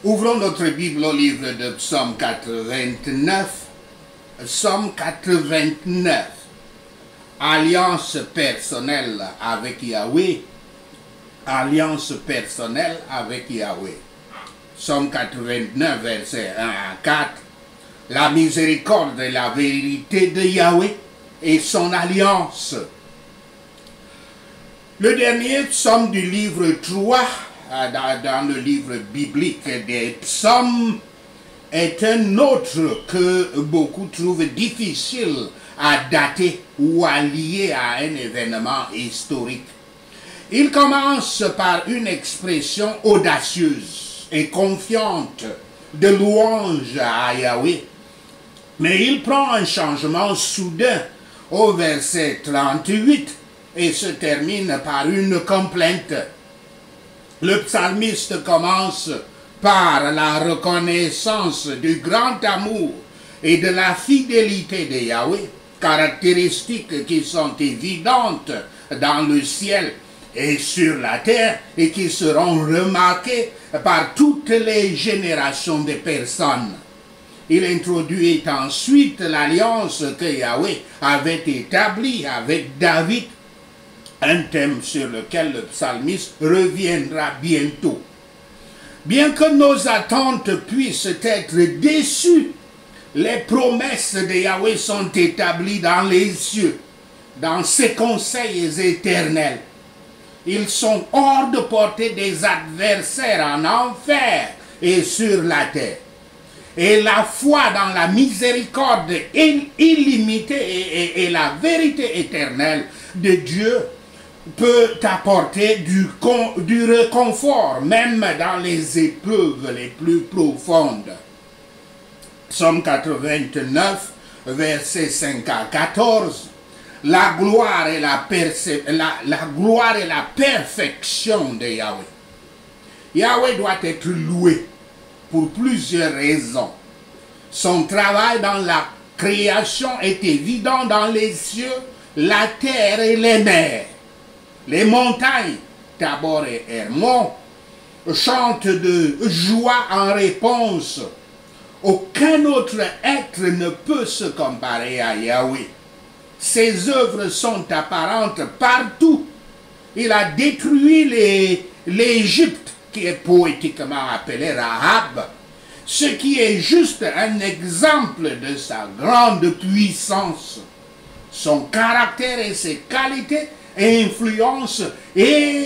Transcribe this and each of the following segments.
Ouvrons notre Bible au livre de Psaume 89. Psaume 89. Alliance personnelle avec Yahweh. Alliance personnelle avec Yahweh. Psaume 89, versets 1 à 4. La miséricorde et la vérité de Yahweh et son alliance. Le dernier psaume du livre 3, dans le livre biblique des psaumes, est un autre que beaucoup trouvent difficile à dater ou à lier à un événement historique. Il commence par une expression audacieuse et confiante de louange à Yahweh, mais il prend un changement soudain au verset 38 et se termine par une complainte. Le psalmiste commence par la reconnaissance du grand amour et de la fidélité de Yahweh, caractéristiques qui sont évidentes dans le ciel et sur la terre et qui seront remarquées par toutes les générations de personnes. Il introduit ensuite l'alliance que Yahweh avait établie avec David, un thème sur lequel le psalmiste reviendra bientôt. Bien que nos attentes puissent être déçues, les promesses de Yahweh sont établies dans les cieux, dans ses conseils éternels. Ils sont hors de portée des adversaires en enfer et sur la terre. Et la foi dans la miséricorde illimitée et la vérité éternelle de Dieu peut apporter du réconfort, même dans les épreuves les plus profondes. Psaume 89, versets 5 à 14. La gloire et la perfection de Yahweh. Yahweh doit être loué pour plusieurs raisons. Son travail dans la création est évident dans les cieux, la terre et les mers. Les montagnes, Tabor et Hermon, chantent de joie en réponse. Aucun autre être ne peut se comparer à Yahweh. Ses œuvres sont apparentes partout. Il a détruit l'Égypte, qui est poétiquement appelée Rahab, ce qui est juste un exemple de sa grande puissance. Son caractère et ses qualités influencent et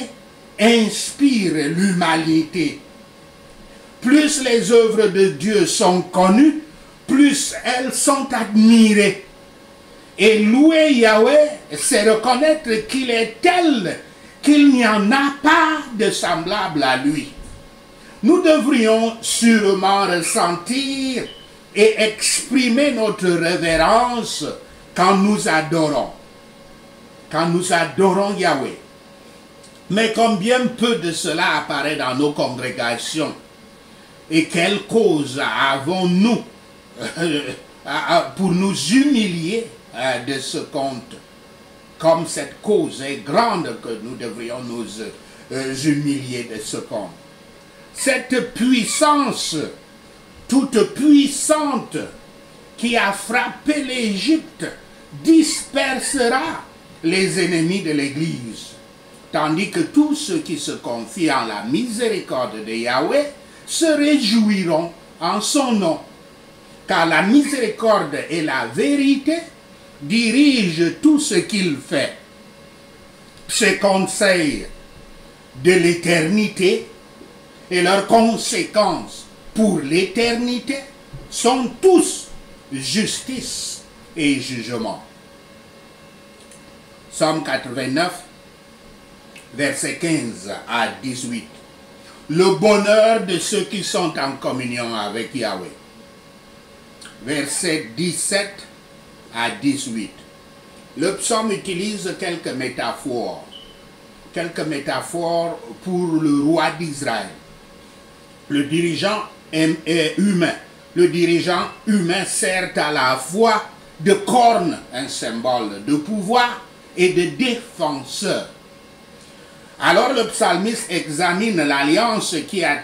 inspirent l'humanité. Plus les œuvres de Dieu sont connues, plus elles sont admirées. Et louer Yahweh, c'est reconnaître qu'il est tel qu'il n'y en a pas de semblable à lui. Nous devrions sûrement ressentir et exprimer notre révérence quand nous adorons. Quand nous adorons Yahweh. Mais combien peu de cela apparaît dans nos congrégations? Et quelle cause avons-nous pour nous humilier de ce compte? Comme cette cause est grande que nous devrions nous humilier de ce compte. Cette puissance, toute puissante, qui a frappé l'Égypte, dispersera les ennemis de l'Église. Tandis que tous ceux qui se confient en la miséricorde de Yahweh se réjouiront en son nom. Car la miséricorde et la vérité dirigent tout ce qu'il fait. Ses conseils de l'éternité et leurs conséquences pour l'éternité sont tous justice et jugement. Psaume 89, versets 15 à 18. Le bonheur de ceux qui sont en communion avec Yahweh. Versets 17 à 18. Le psaume utilise quelques métaphores pour le roi d'Israël. Le dirigeant est humain. Le dirigeant humain sert à la fois de corne, un symbole de pouvoir, et de défenseur. Alors le psalmiste examine l'alliance qui a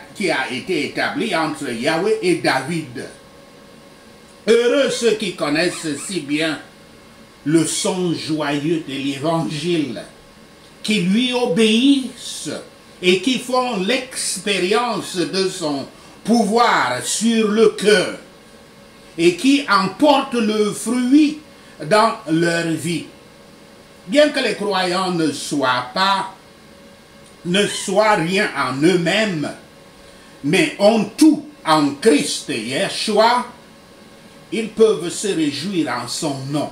été établie entre Yahweh et David. Heureux ceux qui connaissent si bien le son joyeux de l'évangile, qui lui obéissent et qui font l'expérience de son pouvoir sur le cœur et qui emportent le fruit dans leur vie. Bien que les croyants ne soient rien en eux-mêmes, mais ont tout en Christ Yeshua, ils peuvent se réjouir en son nom.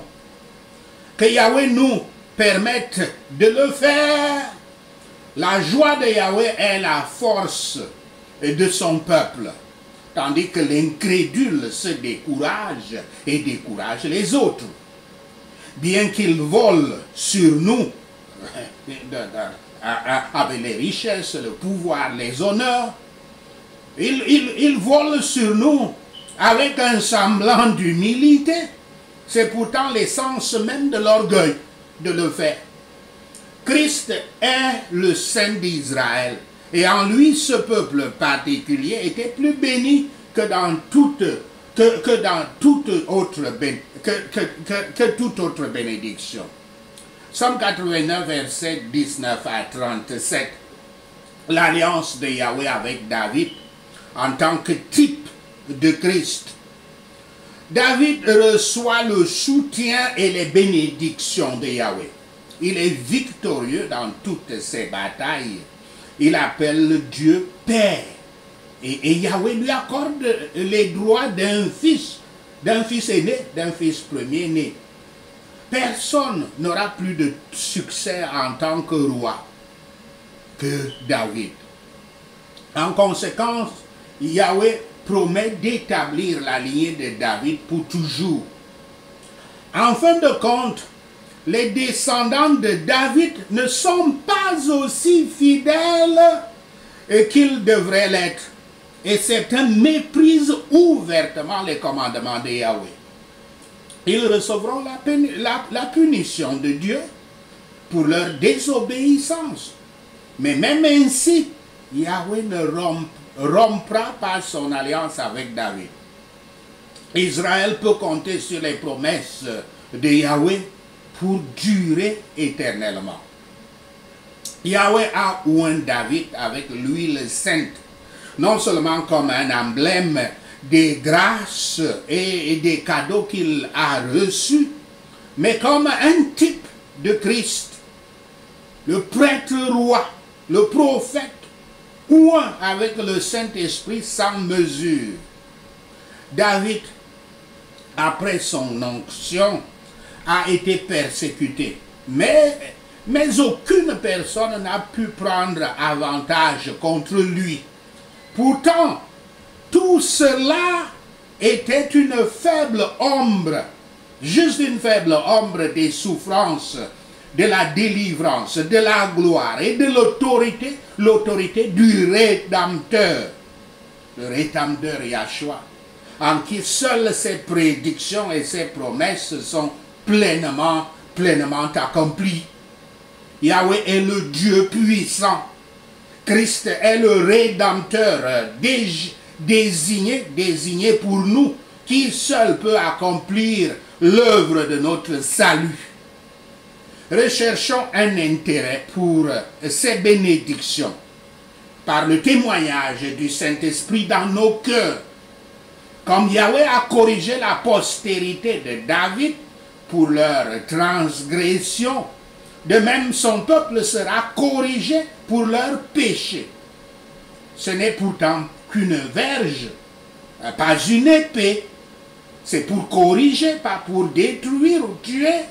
Que Yahweh nous permette de le faire. La joie de Yahweh est la force de son peuple, tandis que l'incrédule se décourage et décourage les autres. Bien qu'il vole sur nous avec les richesses, le pouvoir, les honneurs, il vole sur nous avec un semblant d'humilité. C'est pourtant l'essence même de l'orgueil de le faire. Christ est le Saint d'Israël, et en lui ce peuple particulier était plus béni que dans toute autre bénédiction. Psaume 89, versets 19 à 37. L'alliance de Yahweh avec David en tant que type de Christ. David reçoit le soutien et les bénédictions de Yahweh. Il est victorieux dans toutes ses batailles. Il appelle Dieu Père. Et Yahweh lui accorde les droits d'un fils aîné, d'un fils premier-né. Personne n'aura plus de succès en tant que roi que David. En conséquence, Yahweh promet d'établir la lignée de David pour toujours. En fin de compte, les descendants de David ne sont pas aussi fidèles qu'ils devraient l'être. Et certains méprisent ouvertement les commandements de Yahweh. Ils recevront la punition de Dieu pour leur désobéissance. Mais même ainsi, Yahweh ne rompra pas son alliance avec David. Israël peut compter sur les promesses de Yahweh pour durer éternellement. Yahweh a oint David avec l'huile sainte, non seulement comme un emblème des grâces et des cadeaux qu'il a reçus, mais comme un type de Christ, le prêtre roi, le prophète, oint avec le Saint-Esprit sans mesure. David, après son onction, a été persécuté, mais aucune personne n'a pu prendre avantage contre lui. Pourtant, tout cela était une faible ombre, juste une faible ombre des souffrances, de la délivrance, de la gloire et de l'autorité du Rédempteur, le Rédempteur Yahshua, en qui seules ses prédictions et ses promesses sont pleinement accomplies. Yahweh est le Dieu puissant. Christ est le Rédempteur désigné pour nous, qui seul peut accomplir l'œuvre de notre salut. Recherchons un intérêt pour ces bénédictions par le témoignage du Saint-Esprit dans nos cœurs. Comme Yahweh a corrigé la postérité de David pour leur transgression, de même son peuple sera corrigé pour leur péché. Ce n'est pourtant qu'une verge, pas une épée. C'est pour corriger, pas pour détruire ou tuer.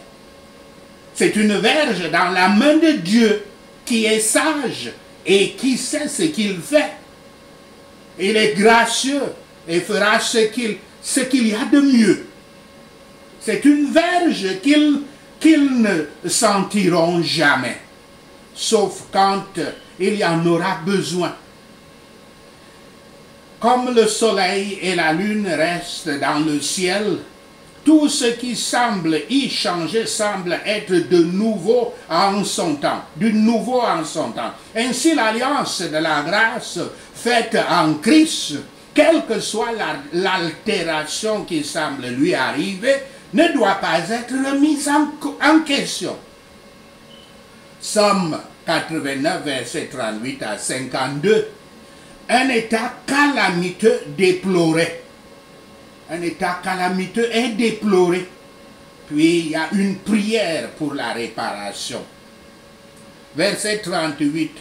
C'est une verge dans la main de Dieu qui est sage et qui sait ce qu'il fait. Il est gracieux et fera ce qu'il y a de mieux. C'est une verge qu'ils ne sentiront jamais, sauf quand il y en aura besoin. Comme le soleil et la lune restent dans le ciel tout ce qui semble y changer semble être de nouveau en son temps, du nouveau en son temps. Ainsi, l'alliance de la grâce faite en Christ, quelle que soit l'altération qui semble lui arriver, ne doit pas être remise en question. Somme 89, versets 38 à 52. Un état calamiteux déploré. Un état calamiteux est déploré. Puis il y a une prière pour la réparation. Versets 38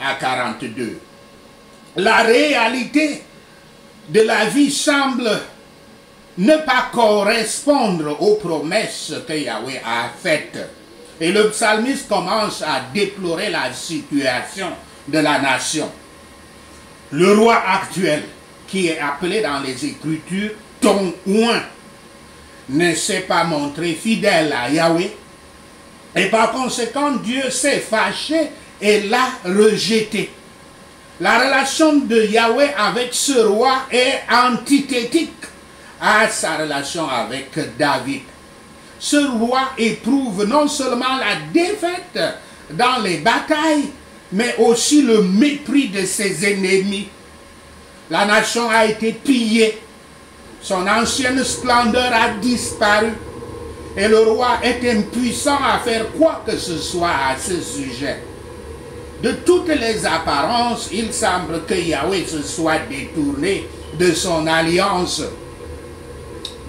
à 42. La réalité de la vie semble ne pas correspondre aux promesses que Yahweh a faites. Et le psalmiste commence à déplorer la situation de la nation. Le roi actuel, qui est appelé dans les Écritures ton oint, ne s'est pas montré fidèle à Yahweh. Et par conséquent, Dieu s'est fâché et l'a rejeté. La relation de Yahweh avec ce roi est antithétique à sa relation avec David. Ce roi éprouve non seulement la défaite dans les batailles, mais aussi le mépris de ses ennemis. La nation a été pillée, son ancienne splendeur a disparu, et le roi est impuissant à faire quoi que ce soit à ce sujet. De toutes les apparences, il semble que Yahweh se soit détourné de son alliance.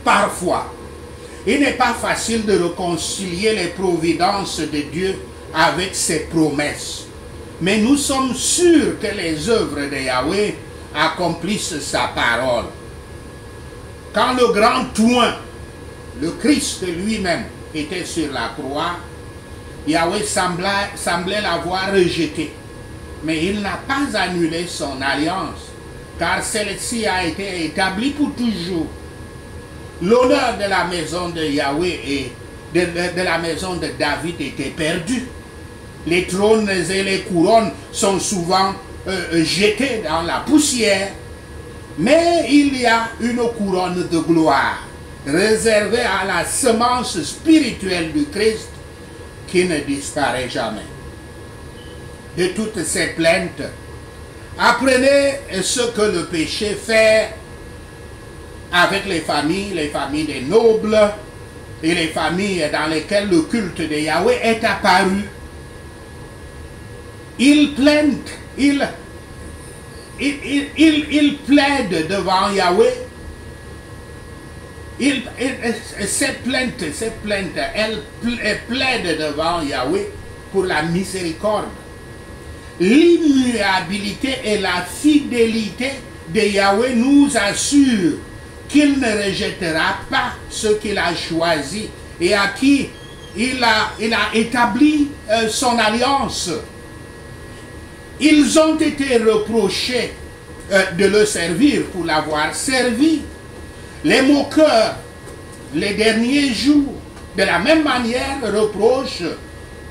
Parfois, il n'est pas facile de réconcilier les providences de Dieu avec ses promesses. Mais nous sommes sûrs que les œuvres de Yahweh accomplissent sa parole. Quand le grand oint, le Christ lui-même, était sur la croix, Yahweh semblait l'avoir rejeté. Mais il n'a pas annulé son alliance, car celle-ci a été établie pour toujours. L'honneur de la maison de Yahweh et de la maison de David était perdu. Les trônes et les couronnes sont souvent jetés dans la poussière. Mais il y a une couronne de gloire réservée à la semence spirituelle du Christ qui ne disparaît jamais. De toutes ces plaintes, apprenez ce que le péché fait avec les familles des nobles et les familles dans lesquelles le culte de Yahweh est apparu. Ils plaident, ils plaident devant Yahweh. Ces plaintes, elles plaident devant Yahweh pour la miséricorde. L'immuabilité et la fidélité de Yahweh nous assurent qu'il ne rejettera pas ceux qu'il a choisis et à qui il a établi son alliance. Ils ont été reprochés de le servir pour l'avoir servi. Les moqueurs, les derniers jours, de la même manière, reprochent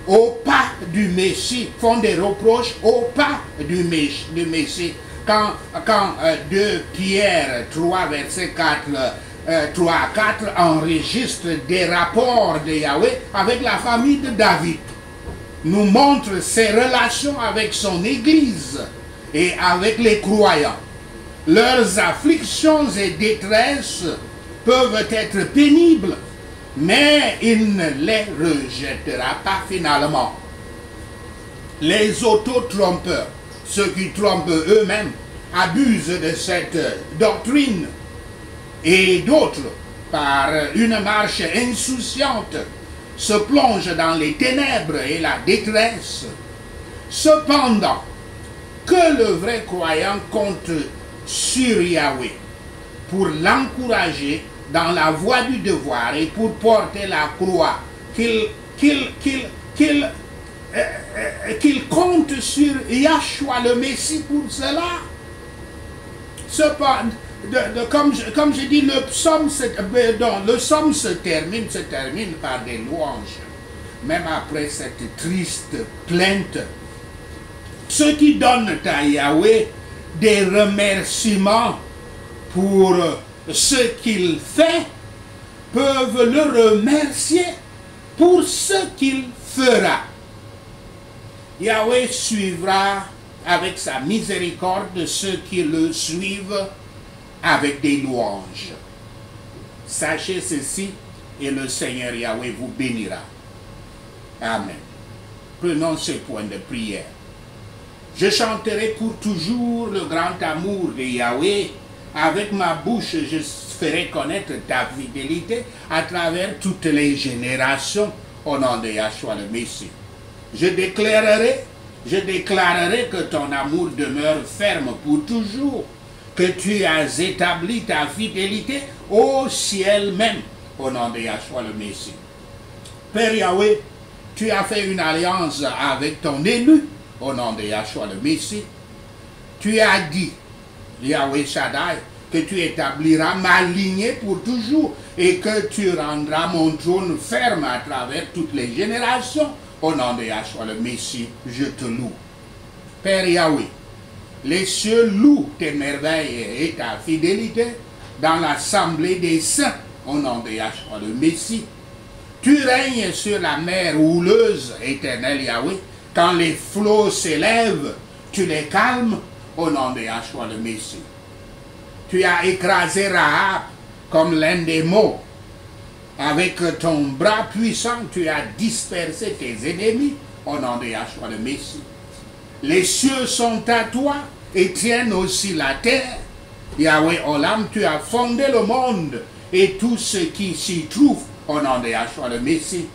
au pas du Messie, font des reproches au pas du Messie. Quand 2 Pierre 3, verset 3 à 4 enregistre des rapports de Yahweh avec la famille de David, nous montre ses relations avec son Église et avec les croyants. Leurs afflictions et détresses peuvent être pénibles, mais il ne les rejettera pas finalement. Les autotrompeurs, ceux qui trompent eux-mêmes, abusent de cette doctrine, et d'autres, par une marche insouciante, se plongent dans les ténèbres et la détresse. Cependant, que le vrai croyant compte sur Yahweh pour l'encourager dans la voie du devoir et pour porter la croix, qu'il compte sur Yahshua le Messie pour cela. Cependant, comme je dis, le psaume se termine par des louanges. Même après cette triste plainte, ceux qui donnent à Yahweh des remerciements pour ce qu'il fait peuvent le remercier pour ce qu'il fera. Yahweh suivra avec sa miséricorde ceux qui le suivent avec des louanges. Sachez ceci et le Seigneur Yahweh vous bénira. Amen. Prenons ce point de prière. Je chanterai pour toujours le grand amour de Yahweh. Avec ma bouche, je ferai connaître ta fidélité à travers toutes les générations au nom de Yahshua le Messie. Je déclarerai que ton amour demeure ferme pour toujours, que tu as établi ta fidélité au ciel même, au nom de Yahshua le Messie. Père Yahweh, tu as fait une alliance avec ton élu, au nom de Yahshua le Messie. Tu as dit, Yahweh Shaddai, que tu établiras ma lignée pour toujours et que tu rendras mon trône ferme à travers toutes les générations. Au nom de Yahshua le Messie, je te loue. Père Yahweh, les cieux louent tes merveilles et ta fidélité dans l'assemblée des saints. Au nom de Yahshua le Messie, tu règnes sur la mer houleuse, éternel Yahweh. Quand les flots s'élèvent, tu les calmes. Au nom de Yahshua le Messie. Tu as écrasé Rahab comme l'un des mots. Avec ton bras puissant, tu as dispersé tes ennemis au nom de Yahshua le Messie. Les cieux sont à toi et tiennent aussi la terre. Yahweh Olam, tu as fondé le monde et tout ce qui s'y trouve au nom de Yahshua le Messie.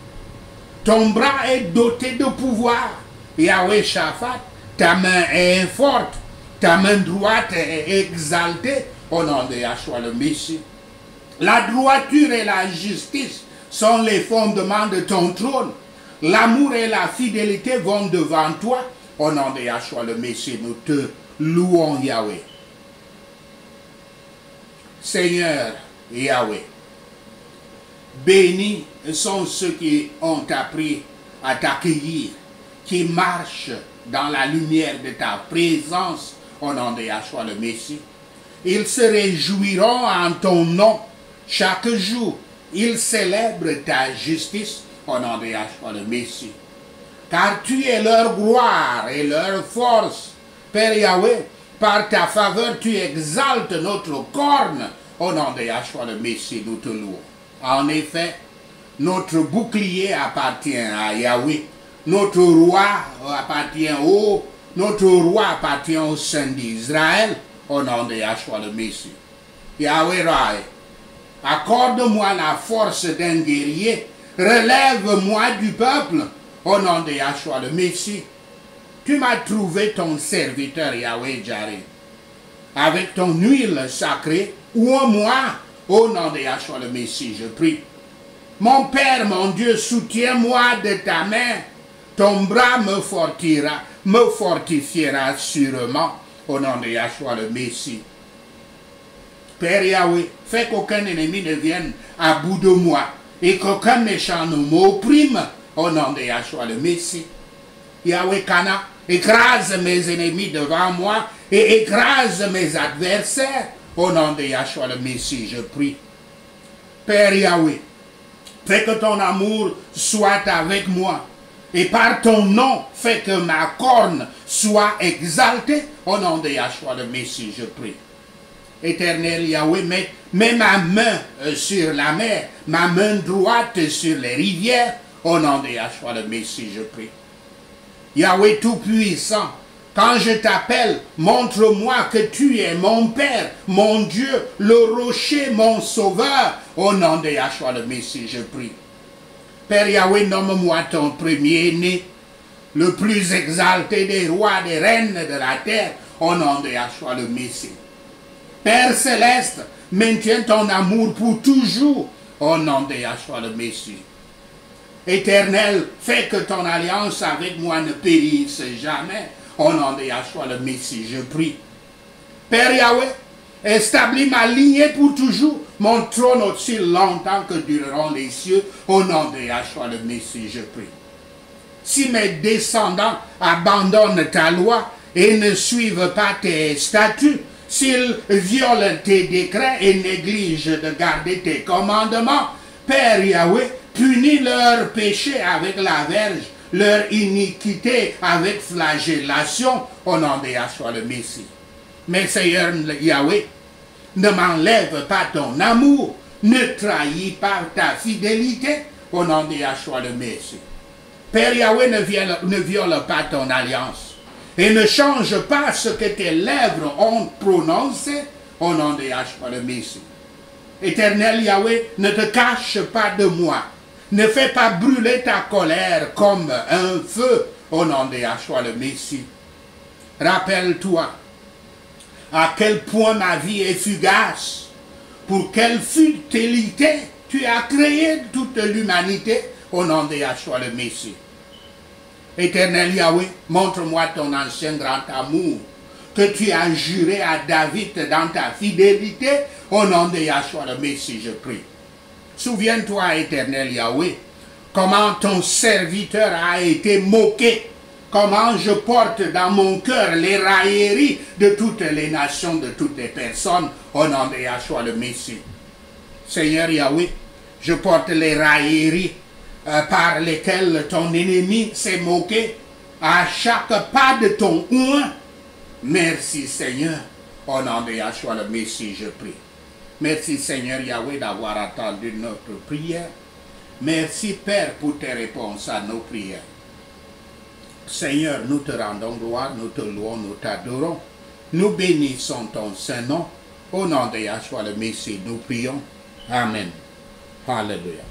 Ton bras est doté de pouvoir. Yahweh Shaphat, ta main est forte. Ta main droite est exaltée au nom de Yahshua le Messie. La droiture et la justice sont les fondements de ton trône. L'amour et la fidélité vont devant toi. Au nom de Yahshua le Messie, nous te louons Yahweh. Seigneur Yahweh, bénis sont ceux qui ont appris à t'accueillir, qui marchent dans la lumière de ta présence. Au nom de Yahshua le Messie, ils se réjouiront en ton nom chaque jour. Ils célèbrent ta justice au nom de Yahshua le Messie. Car tu es leur gloire et leur force. Père Yahweh, par ta faveur, tu exaltes notre corne. Au nom de Yahshua le Messie, nous te louons. En effet, notre bouclier appartient à Yahweh. Notre roi appartient au sein d'Israël, au nom de Yahshua le Messie. Yahweh Rai, accorde-moi la force d'un guerrier, relève-moi du peuple, au nom de Yahshua le Messie. Tu m'as trouvé ton serviteur Yahweh Jireh. Avec ton huile sacrée, ouvre-moi, au nom de Yahshua le Messie, je prie. Mon Père, mon Dieu, soutiens-moi de ta main. Ton bras me fortifiera sûrement au nom de Yahshua le Messie. Père Yahweh, fais qu'aucun ennemi ne vienne à bout de moi et qu'aucun méchant ne m'opprime au nom de Yahshua le Messie. Yahweh Kana, écrase mes ennemis devant moi et écrase mes adversaires au nom de Yahshua le Messie, je prie. Père Yahweh, fais que ton amour soit avec moi. Et par ton nom, fais que ma corne soit exaltée au nom de Yahshua le Messie, je prie. Éternel Yahweh, mets ma main sur la mer, ma main droite sur les rivières, au nom de Yahshua le Messie, je prie. Yahweh Tout-Puissant, quand je t'appelle, montre-moi que tu es mon Père, mon Dieu, le rocher, mon sauveur, au nom de Yahshua le Messie, je prie. Père Yahweh, nomme-moi ton premier-né, le plus exalté des rois, des reines de la terre, au nom de Yahshua le Messie. Père céleste, maintiens ton amour pour toujours, au nom de Yahshua le Messie. Éternel, fais que ton alliance avec moi ne périsse jamais, au nom de Yahshua le Messie, je prie. Père Yahweh, établis ma lignée pour toujours, mon trône aussi longtemps que dureront les cieux, au nom de Yahshua le Messie, je prie. Si mes descendants abandonnent ta loi et ne suivent pas tes statuts, s'ils violent tes décrets et négligent de garder tes commandements, Père Yahweh, punis leur péché avec la verge, leur iniquité avec flagellation, au nom de Yahshua le Messie. Mais Seigneur Yahweh, ne m'enlève pas ton amour, ne trahis pas ta fidélité, au nom de Yahshua le Messie. Père Yahweh, ne viole pas ton alliance et ne change pas ce que tes lèvres ont prononcé, au nom de Yahshua le Messie. Éternel Yahweh, ne te cache pas de moi. Ne fais pas brûler ta colère comme un feu, au nom de Yahshua le Messie. Rappelle-toi à quel point ma vie est fugace, pour quelle fidélité tu as créé toute l'humanité, au nom de Yahshua le Messie. Éternel Yahweh, montre-moi ton ancien grand amour, que tu as juré à David dans ta fidélité, au nom de Yahshua le Messie, je prie. Souviens-toi, éternel Yahweh, comment ton serviteur a été moqué, comment je porte dans mon cœur les railleries de toutes les nations, de toutes les personnes, au nom de Yahshua le Messie. Seigneur Yahweh, je porte les railleries par lesquelles ton ennemi s'est moqué à chaque pas de ton oin. Merci Seigneur, au nom de Yahshua le Messie, je prie. Merci Seigneur Yahweh d'avoir attendu notre prière. Merci Père pour tes réponses à nos prières. Seigneur, nous te rendons gloire, nous te louons, nous t'adorons. Nous bénissons ton Saint-Nom. Au nom de Yahshua le Messie, nous prions. Amen. Alléluia.